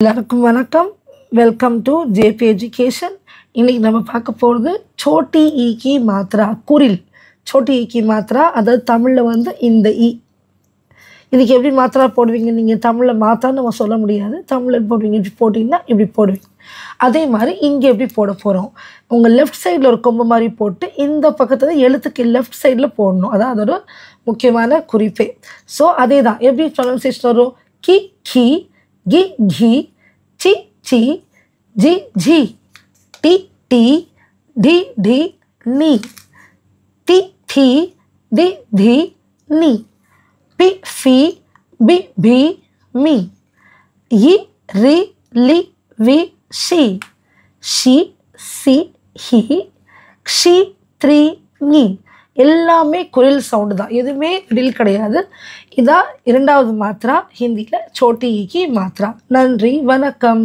எல்லாருக்கும் வணக்கம். Welcome to JP education. இன்றைக்கி நம்ம பார்க்க போகிறது சோட்டி ஈக்கி மாத்திரா குரில். சோட்டி ஈக்கி மாத்திரா, அதாவது தமிழில் இந்த ஈ. இதுக்கு எப்படி மாத்திரா போடுவீங்க? நீங்கள் தமிழில் மாத்திரான்னு நம்ம சொல்ல முடியாது. தமிழில் போடுவீங்க, இப்படி போட்டிங்கன்னா இப்படி போடுவீங்க. அதே மாதிரி இங்கே எப்படி போட போகிறோம்? உங்கள் லெஃப்ட் சைடில் ஒரு கொம்பு மாதிரி போட்டு இந்த பக்கத்தில் எழுத்துக்கு லெஃப்ட் சைடில் போடணும். அதான் அதோட முக்கியமான குறிப்பே. ஸோ அதே தான் எப்படி ப்ரொனன்சியேஷன் வரும்? கி கி கி கி சி சி ஜி ஜி டி டி டி டி நீ டி டி தி தி நீ பி ஃபி பி பி மீ இ ரி லி வி ஷி ஷி சி ஹி க்ஷி த்ரி நீ. எல்லாமே குரில் சவுண்டு தான், எதுவுமே ரிடில் கிடையாது. இதான் இரண்டாவது மாத்திரா ஹிந்தியில் சோட்டி ஈக்கி மாத்திரா. நன்றி, வணக்கம்.